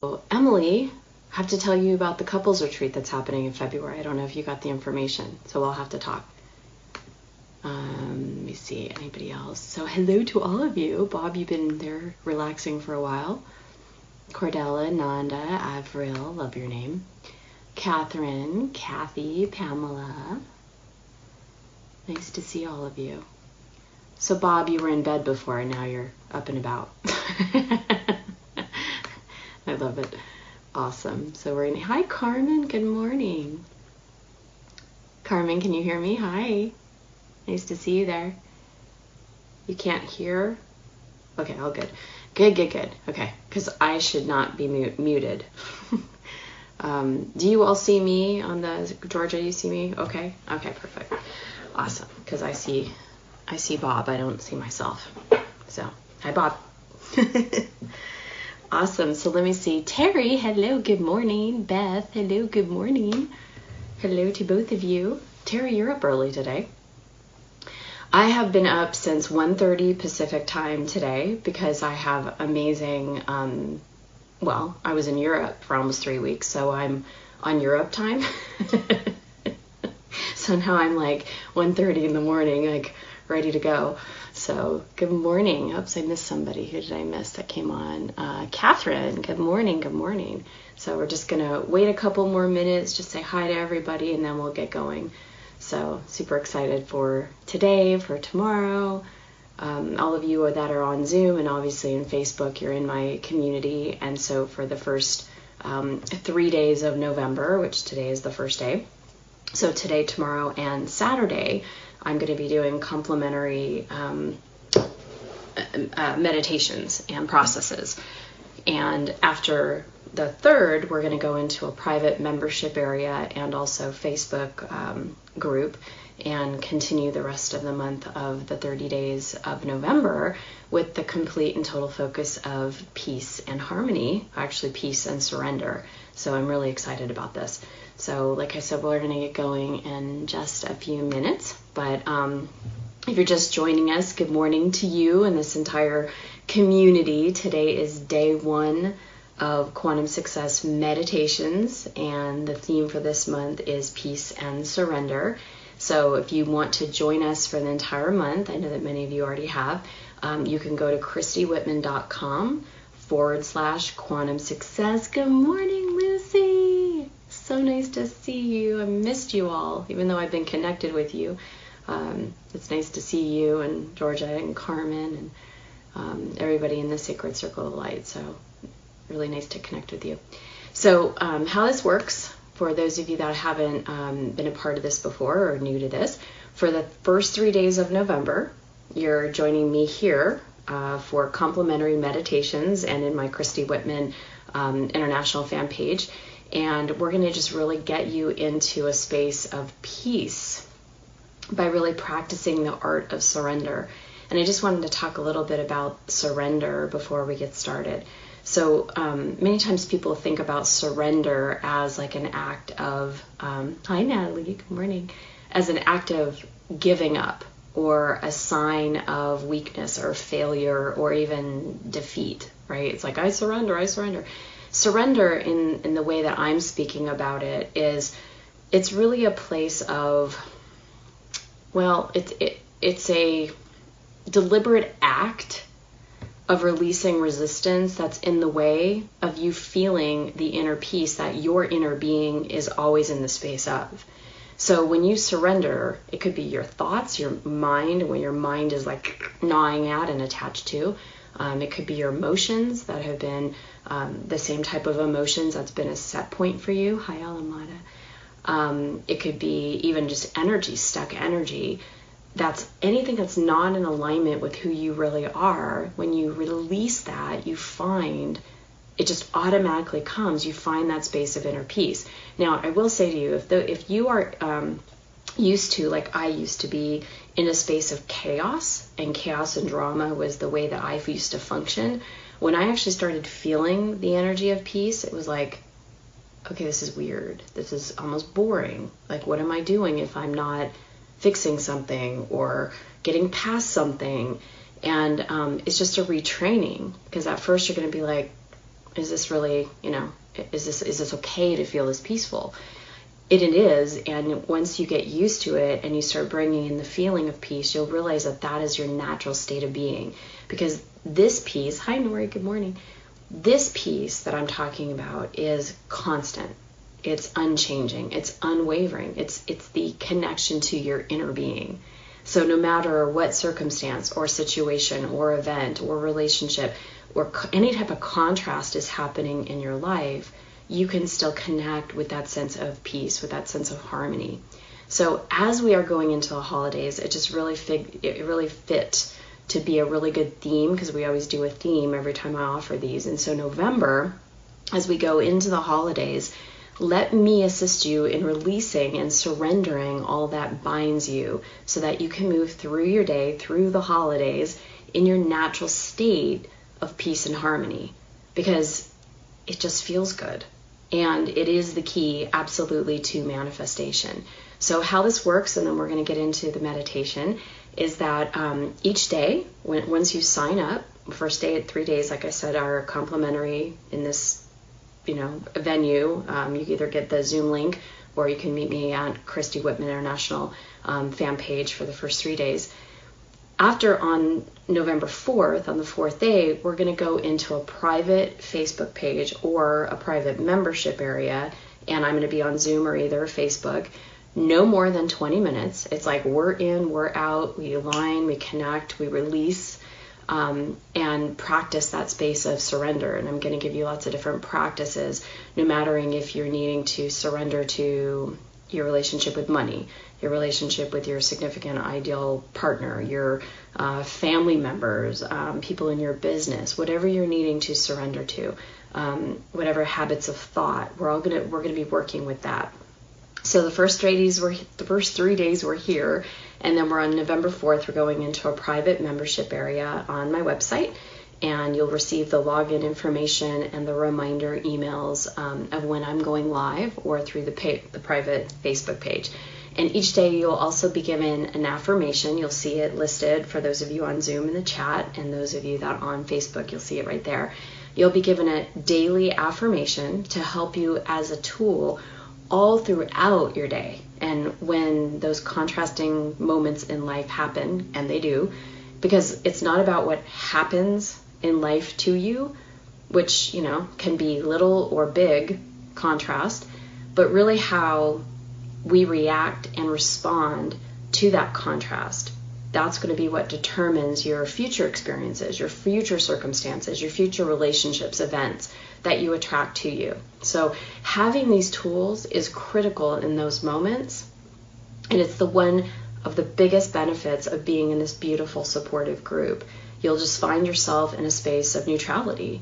So, Emily, I have to tell you about the couples retreat that's happening in February. I don't know if you got the information, so we'll have to talk. Let me see, anybody else? So hello to all of you. Bob, you've been there relaxing for a while. Cordella, Nanda, Avril, love your name. Catherine, Kathy, Pamela. Nice to see all of you. So Bob, you were in bed before and now you're up and about. I love it. Awesome. So we're in. Hi, Carmen. Good morning. Carmen, can you hear me? Hi. Nice to see you there. You can't hear? Okay, all good. Good. Okay, because I should not be muted. Do you all see me on the Georgia? You see me? Okay, perfect. Awesome. Because I see Bob. I don't see myself. So, hi, Bob. Awesome. So let me see. Terry, hello, good morning. Beth, hello, good morning. Hello to both of you. Terry, you're up early today. I have been up since 1:30 Pacific time today because I have amazing, I was in Europe for almost 3 weeks, so I'm on Europe time. So now I'm like 1:30 in the morning, like ready to go. So good morning. Oops, I missed somebody. Who did I miss that came on? Catherine, good morning. So we're just going to wait a couple more minutes, just say hi to everybody, and then we'll get going. So super excited for today, for tomorrow. All of you that are on Zoom and obviously in Facebook, you're in my community. And so for the first 3 days of November, which today is the first day. So today, tomorrow, and Saturday, I'm going to be doing complimentary meditations and processes. And after the 3rd, we're going to go into a private membership area and also Facebook group and continue the rest of the month of the 30 days of November with the complete and total focus of peace and harmony, actually peace and surrender. So I'm really excited about this. So like I said, we're going to get going in just a few minutes. But if you're just joining us, good morning to you and this entire community. Today is day 1 of Quantum Success Meditations, and the theme for this month is peace and surrender. So if you want to join us for the entire month, I know that many of you already have, you can go to christywhitman.com/quantum success. Good morning, Lucy. So nice to see you. I missed you all, even though I've been connected with you. It's nice to see you and Georgia and Carmen and everybody in the Sacred Circle of Light. So really nice to connect with you. So how this works, for those of you that haven't been a part of this before or new to this, for the first 3 days of November, you're joining me here for complimentary meditations and in my Christy Whitman International fan page. And we're going to just really get you into a space of peace by really practicing the art of surrender. And I just wanted to talk a little bit about surrender before we get started. So many times people think about surrender as like an act of, hi Natalie, good morning, as an act of giving up or a sign of weakness or failure or even defeat, right? It's like, I surrender. Surrender in the way that I'm speaking about it is, it's really a place of, well, it's a deliberate act of releasing resistance that's in the way of you feeling the inner peace that your inner being is always in the space of. So when you surrender, it could be your thoughts, your mind, when your mind is like gnawing at and attached to. It could be your emotions that have been the same type of emotions that's been a set point for you. Hi, Alamada. It could be even just energy, stuck energy. That's anything that's not in alignment with who you really are. When you release that, you find it just automatically comes. You find that space of inner peace. Now, I will say to you, if you are used to, like I used to be, in a space of chaos and drama was the way that I used to function. When I actually started feeling the energy of peace, it was like, okay, this is weird. This is almost boring. Like, what am I doing if I'm not fixing something or getting past something? And it's just a retraining, because at first you're going to be like, is this really, is this okay to feel this peaceful? It is, and once you get used to it and you start bringing in the feeling of peace, you'll realize that that is your natural state of being. Because this peace, hi Nori, good morning. This peace that I'm talking about is constant. It's unchanging. It's unwavering. It's the connection to your inner being. So no matter what circumstance or situation or event or relationship or any type of contrast is happening in your life, you can still connect with that sense of peace, with that sense of harmony. So as we are going into the holidays, it just really fit to be a really good theme, because we always do a theme every time I offer these. And so November, as we go into the holidays, let me assist you in releasing and surrendering all that binds you so that you can move through your day, through the holidays, in your natural state of peace and harmony, because it just feels good. And it is the key, absolutely, to manifestation. So how this works, and then we're going to get into the meditation, is that each day, once you sign up, first day at 3 days, like I said, are complimentary in this venue. You either get the Zoom link or you can meet me at Christy Whitman International fan page for the first 3 days. After, on November 4th, on the 4th day, we're going to go into a private Facebook page or a private membership area, and I'm going to be on Zoom or either Facebook. No more than 20 minutes. It's like we're in, we're out, we align, we connect, we release, and practice that space of surrender. And I'm going to give you lots of different practices, no matter if you're needing to surrender to your relationship with money, your relationship with your significant ideal partner, your family members, people in your business, whatever you're needing to surrender to, whatever habits of thought, we're gonna be working with that. So the first 3 days we're here, and then we're on November 4th, we're going into a private membership area on my website, and you'll receive the login information and the reminder emails of when I'm going live, or through the private Facebook page. And each day you'll also be given an affirmation. You'll see it listed for those of you on Zoom in the chat, and those of you that are on Facebook, you'll see it right there. You'll be given a daily affirmation to help you as a tool all throughout your day. And when those contrasting moments in life happen, and they do, because it's not about what happens in life to you, which, can be little or big contrast, but really how we react and respond to that contrast. That's going to be what determines your future experiences, your future circumstances, your future relationships, events that you attract to you. So having these tools is critical in those moments, and it's the one of the biggest benefits of being in this beautiful supportive group. You'll just find yourself in a space of neutrality.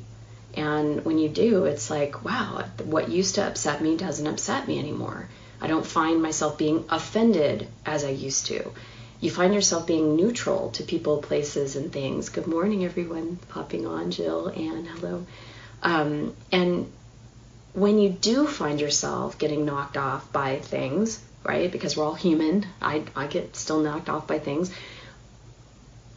And when you do, it's like, wow, what used to upset me doesn't upset me anymore. I don't find myself being offended as I used to. You find yourself being neutral to people, places, and things. Good morning, everyone popping on, Jill, and hello. And when you do find yourself getting knocked off by things, right, because we're all human, I get still knocked off by things,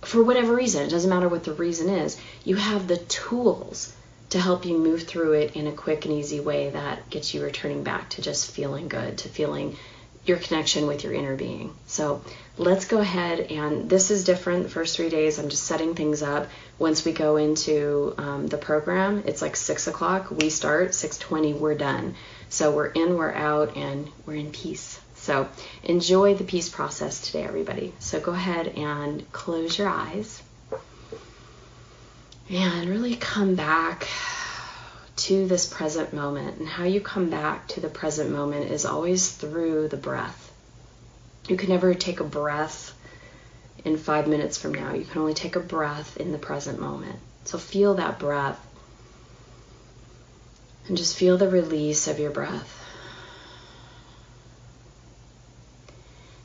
for whatever reason, it doesn't matter what the reason is, you have the tools to help you move through it in a quick and easy way that gets you returning back to just feeling good, to feeling your connection with your inner being. So let's go ahead, and this is different. The first 3 days, I'm just setting things up. Once we go into the program, it's like 6 o'clock. We start 6:20, we're done. So we're in, we're out, and we're in peace. So enjoy the peace process today, everybody. So go ahead and close your eyes and really come back to this present moment. And how you come back to the present moment is always through the breath. You can never take a breath in 5 minutes from now. You can only take a breath in the present moment. So feel that breath and just feel the release of your breath.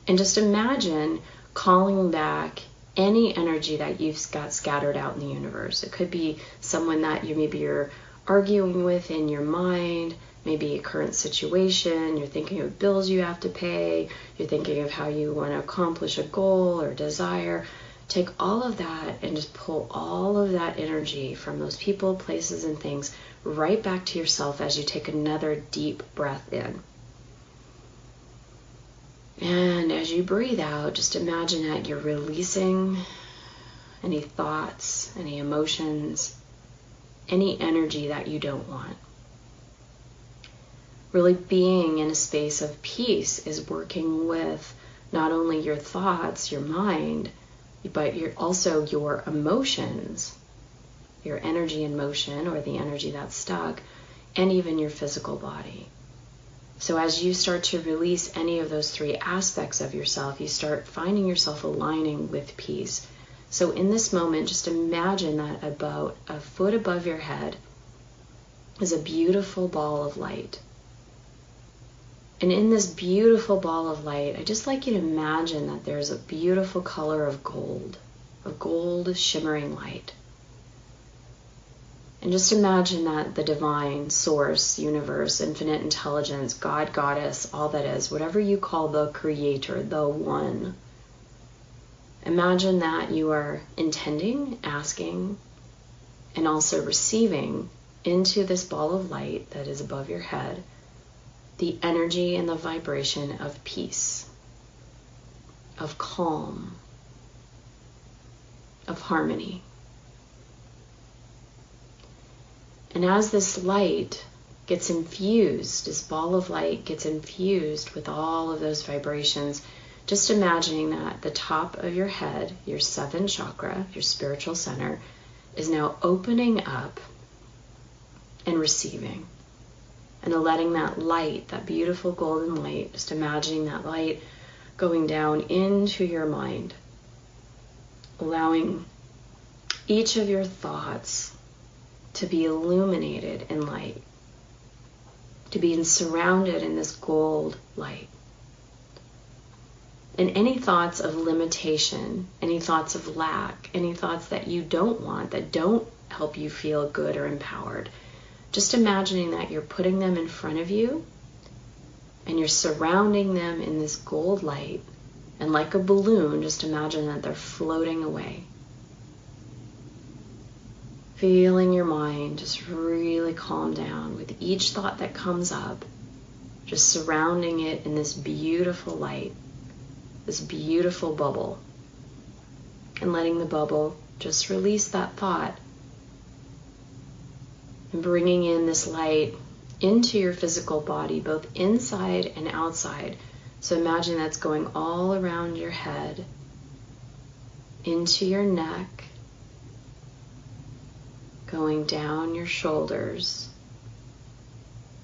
And just imagine calling back any energy that you've got scattered out in the universe. It could be someone that you're arguing with in your mind, maybe a current situation, you're thinking of bills you have to pay, you're thinking of how you want to accomplish a goal or desire. Take all of that and just pull all of that energy from those people, places, and things right back to yourself as you take another deep breath in. And as you breathe out, just imagine that you're releasing any thoughts, any emotions, any energy that you don't want. Really being in a space of peace is working with not only your thoughts, your mind, but also your emotions, your energy in motion or the energy that's stuck, and even your physical body. So as you start to release any of those three aspects of yourself, you start finding yourself aligning with peace. So in this moment, just imagine that about a foot above your head is a beautiful ball of light. And in this beautiful ball of light, I'd just like you to imagine that there's a beautiful color of gold shimmering light. And just imagine that the divine source, universe, infinite intelligence, God, goddess, all that is, whatever you call the creator, the one. Imagine that you are intending, asking, and also receiving into this ball of light that is above your head the energy and the vibration of peace, of calm, of harmony. And as this light gets infused, this ball of light gets infused with all of those vibrations, just imagining that the top of your head, your seventh chakra, your spiritual center, is now opening up and receiving. And letting that light, that beautiful golden light, just imagining that light going down into your mind, allowing each of your thoughts to be illuminated in light, to be surrounded in this gold light. And any thoughts of limitation, any thoughts of lack, any thoughts that you don't want, that don't help you feel good or empowered, just imagining that you're putting them in front of you and you're surrounding them in this gold light. And like a balloon, just imagine that they're floating away. Feeling your mind just really calm down with each thought that comes up, just surrounding it in this beautiful light, this beautiful bubble. And letting the bubble just release that thought. And bringing in this light into your physical body, both inside and outside. So imagine that's going all around your head, into your neck, going down your shoulders,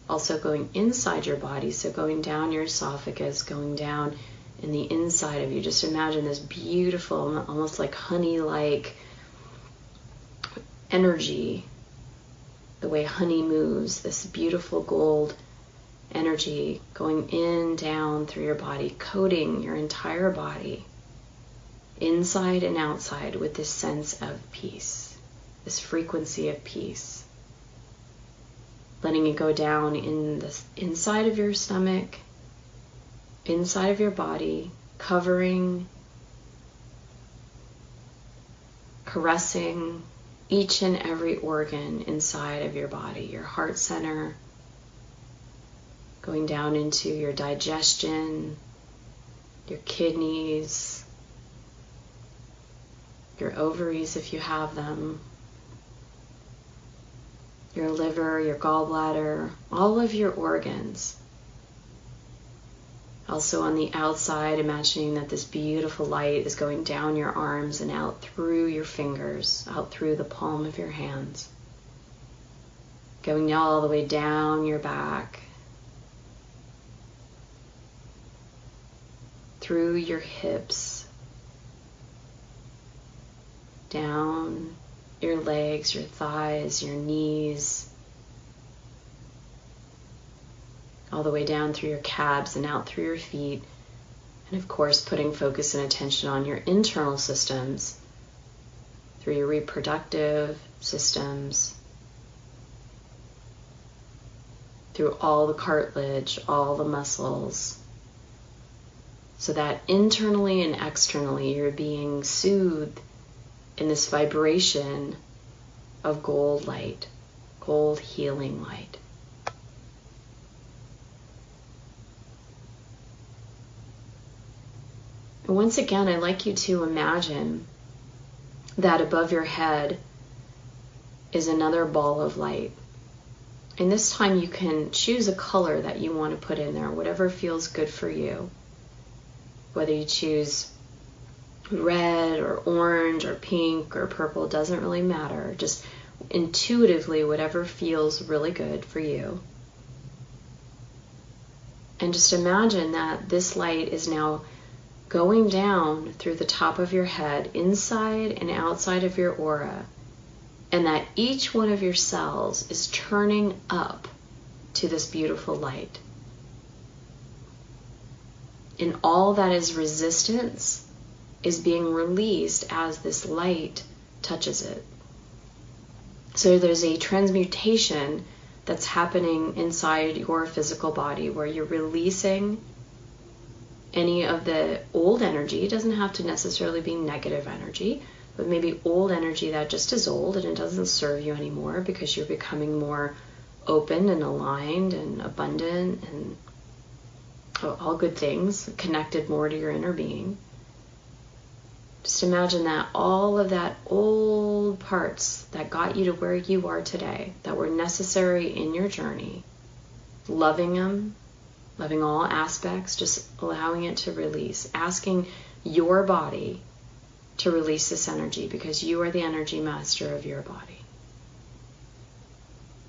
also going inside your body, so going down your esophagus, going down in the inside of you. Just imagine this beautiful, almost like honey-like energy, the way honey moves, this beautiful gold energy going in, down through your body, coating your entire body, inside and outside, with this sense of peace, this frequency of peace. Letting it go down in the inside of your stomach, inside of your body, covering, caressing each and every organ inside of your body, your heart center, going down into your digestion, your kidneys, your ovaries if you have them, your liver, your gallbladder, all of your organs. Also on the outside, imagining that this beautiful light is going down your arms and out through your fingers, out through the palm of your hands, going all the way down your back, through your hips, down your legs, your thighs, your knees, all the way down through your calves and out through your feet. And of course, putting focus and attention on your internal systems, through your reproductive systems, through all the cartilage, all the muscles, so that internally and externally you're being soothed in this vibration of gold light, gold healing light. And once again, I'd like you to imagine that above your head is another ball of light. And this time you can choose a color that you want to put in there, whatever feels good for you. Whether you choose red or orange or pink or purple, doesn't really matter. Just intuitively, whatever feels really good for you. And just imagine that this light is now going down through the top of your head, inside and outside of your aura, and that each one of your cells is turning up to this beautiful light. And all that is resistance is being released as this light touches it. So there's a transmutation that's happening inside your physical body where you're releasing any of the old energy. It doesn't have to necessarily be negative energy, but maybe old energy that just is old and it doesn't serve you anymore because you're becoming more open and aligned and abundant and all good things, connected more to your inner being. Just imagine that all of that old parts that got you to where you are today, that were necessary in your journey, loving them, loving all aspects, just allowing it to release, asking your body to release this energy because you are the energy master of your body.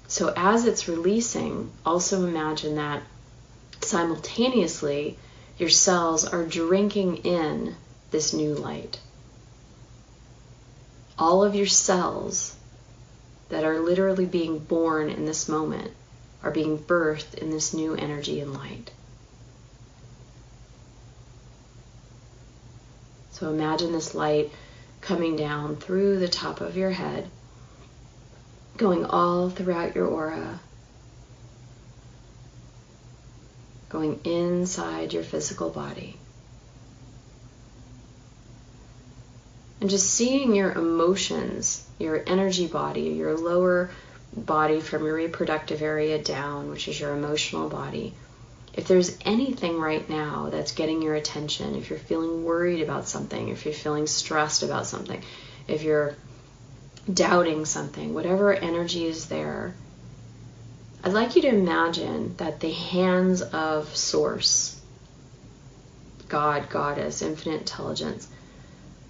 So as it's releasing, also imagine that simultaneously your cells are drinking in this new light. All of your cells that are literally being born in this moment are being birthed in this new energy and light. So imagine this light coming down through the top of your head, going all throughout your aura, going inside your physical body. And just seeing your emotions, your energy body, your lower body from your reproductive area down, which is your emotional body. If there's anything right now that's getting your attention, if you're feeling worried about something, if you're feeling stressed about something, if you're doubting something, whatever energy is there, I'd like you to imagine that the hands of Source, God, Goddess, Infinite Intelligence,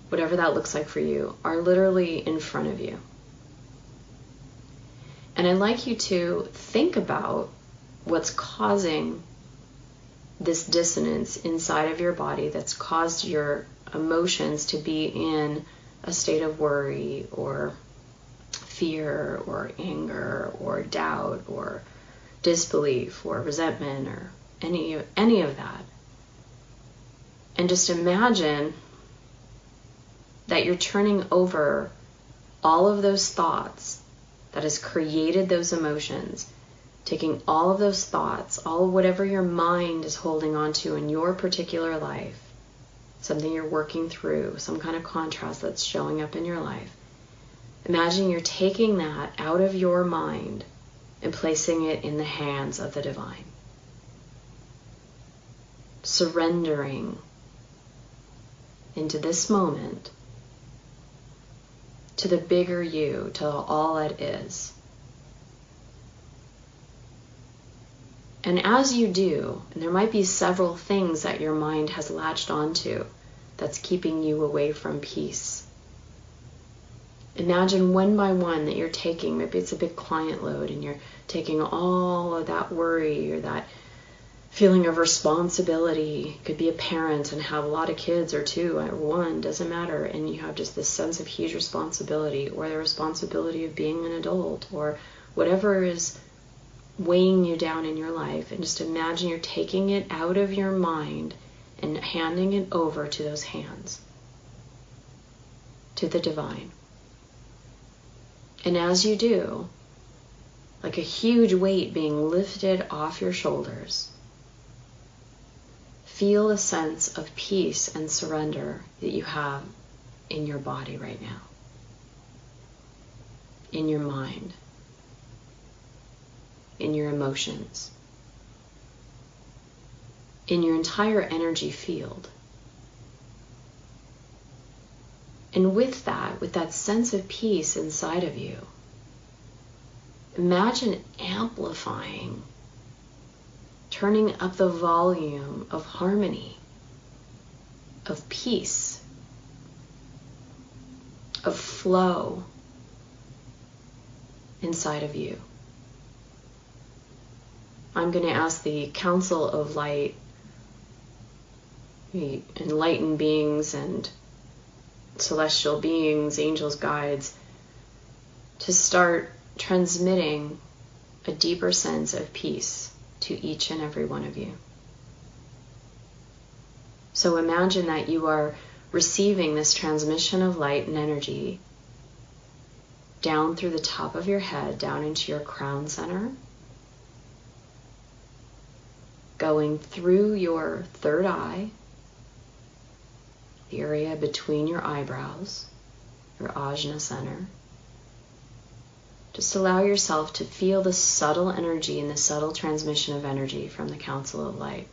whatever that looks like for you, are literally in front of you. And I'd like you to think about what's causing this dissonance inside of your body that's caused your emotions to be in a state of worry or fear or anger or doubt or disbelief or resentment or any of that. And just imagine that you're turning over all of those thoughts that has created those emotions, taking all of those thoughts, all of whatever your mind is holding on to in your particular life, something you're working through, some kind of contrast that's showing up in your life. Imagine you're taking that out of your mind and placing it in the hands of the divine. Surrendering into this moment to the bigger you, to all that is. And as you do, and there might be several things that your mind has latched onto that's keeping you away from peace. Imagine one by one that you're taking, maybe it's a big client load, and you're taking all of that worry or that feeling of responsibility. Could be a parent and have a lot of kids, or two, or one, doesn't matter, and you have just this sense of huge responsibility, or the responsibility of being an adult, or whatever is weighing you down in your life. And just imagine you're taking it out of your mind and handing it over to those hands, to the divine. And as you do, like a huge weight being lifted off your shoulders, feel a sense of peace and surrender that you have in your body right now, in your mind, in your emotions, in your entire energy field. And with that sense of peace inside of you, imagine amplifying, turning up the volume of harmony, of peace, of flow inside of you. I'm going to ask the Council of Light, the enlightened beings and celestial beings, angels, guides, to start transmitting a deeper sense of peace to each and every one of you. So imagine that you are receiving this transmission of light and energy down through the top of your head, down into your crown center, going through your third eye, the area between your eyebrows, your ajna center. Just allow yourself to feel the subtle energy and the subtle transmission of energy from the Council of Light.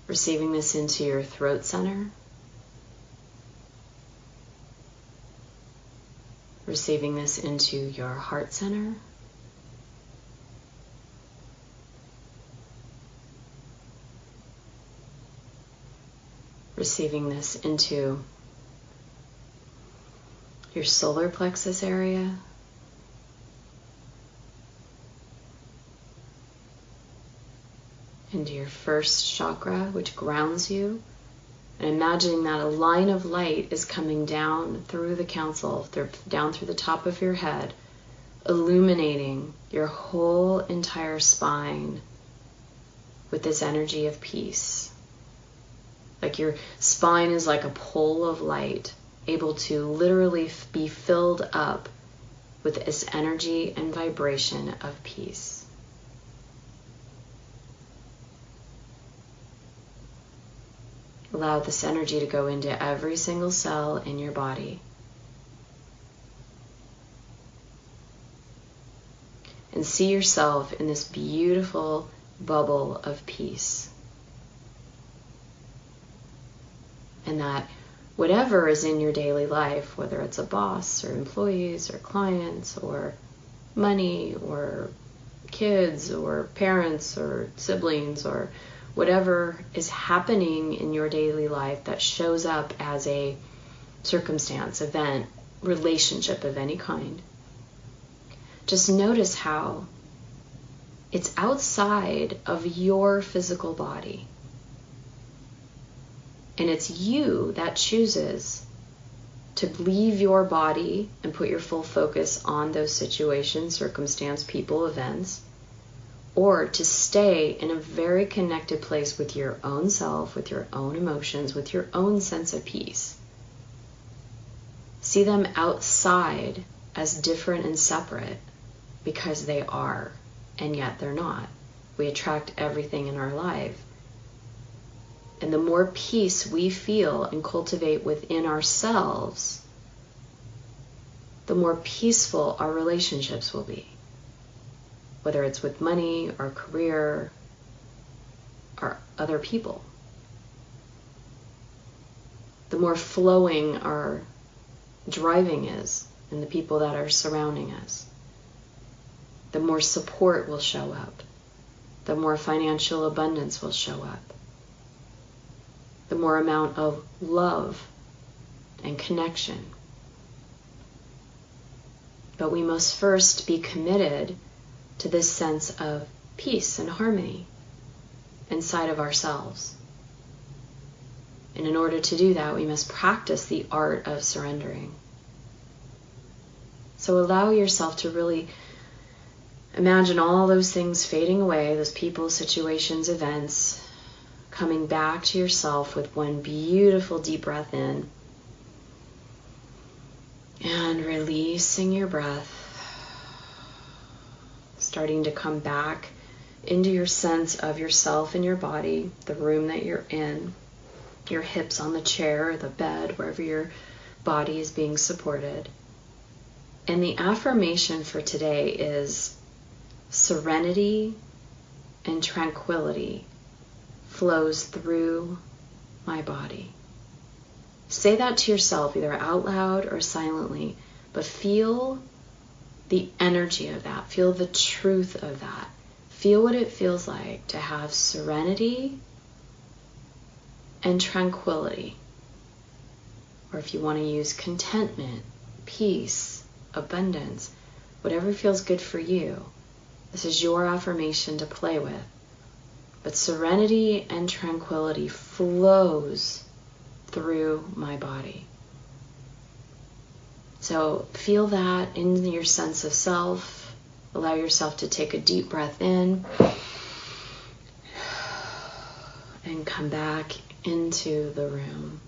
Receiving this into your throat center. Receiving this into your heart center. Receiving this into your solar plexus area. Into your first chakra, which grounds you. And imagining that a line of light is coming down through the council, down through the top of your head, illuminating your whole entire spine with this energy of peace. Like your spine is like a pole of light, able to literally be filled up with this energy and vibration of peace. Allow this energy to go into every single cell in your body. And see yourself in this beautiful bubble of peace. And that whatever is in your daily life, whether it's a boss or employees or clients or money or kids or parents or siblings or whatever is happening in your daily life that shows up as a circumstance, event, relationship of any kind, just notice how it's outside of your physical body. And it's you that chooses to leave your body and put your full focus on those situations, circumstance, people, events, or to stay in a very connected place with your own self, with your own emotions, with your own sense of peace. See them outside as different and separate because they are, and yet they're not. We attract everything in our life. And the more peace we feel and cultivate within ourselves, the more peaceful our relationships will be. Whether it's with money, our career, or other people. The more flowing our driving is in the people that are surrounding us. The more support will show up. The more financial abundance will show up. The more amount of love and connection. But we must first be committed to this sense of peace and harmony inside of ourselves. And in order to do that, we must practice the art of surrendering. So allow yourself to really imagine all those things fading away, those people, situations, events, coming back to yourself with one beautiful deep breath in and releasing your breath, starting to come back into your sense of yourself and your body, the room that you're in, your hips on the chair or the bed, wherever your body is being supported. And the affirmation for today is serenity and tranquility flows through my body. Say that to yourself, either out loud or silently, but feel the energy of that. Feel the truth of that. Feel what it feels like to have serenity and tranquility. Or if you want to use contentment, peace, abundance, whatever feels good for you. This is your affirmation to play with. But serenity and tranquility flows through my body. So feel that in your sense of self. Allow yourself to take a deep breath in and come back into the room.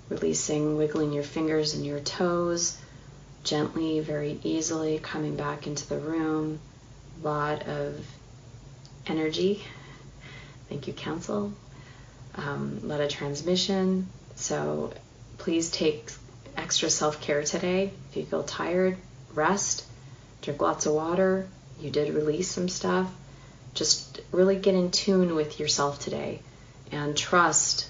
Releasing, wiggling your fingers and your toes, gently, very easily coming back into the room. A lot of energy. Thank you, Council. A lot of transmission. So please take extra self-care today. If you feel tired, rest, drink lots of water. You did release some stuff. Just really get in tune with yourself today and trust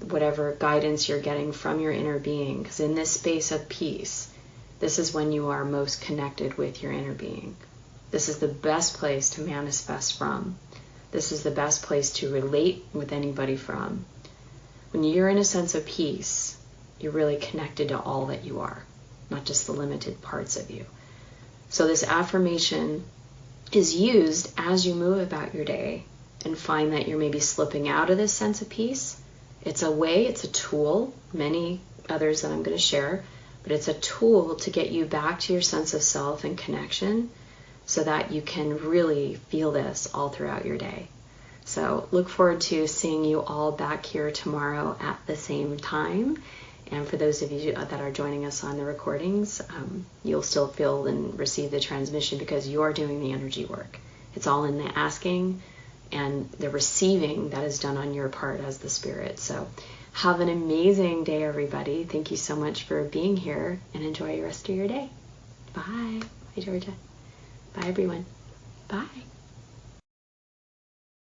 whatever guidance you're getting from your inner being, because in this space of peace, this is when you are most connected with your inner being. This is the best place to manifest from. This is the best place to relate with anybody from. When you're in a sense of peace, you're really connected to all that you are, not just the limited parts of you. So this affirmation is used as you move about your day and find that you're maybe slipping out of this sense of peace. It's a way, it's a tool, many others that I'm going to share, but it's a tool to get you back to your sense of self and connection so that you can really feel this all throughout your day. So look forward to seeing you all back here tomorrow at the same time. And for those of you that are joining us on the recordings, you'll still feel and receive the transmission because you're doing the energy work. It's all in the asking and the receiving that is done on your part as the spirit. So have an amazing day, everybody. Thank you so much for being here and enjoy the rest of your day. Bye. Bye, Georgia. Bye, everyone. Bye.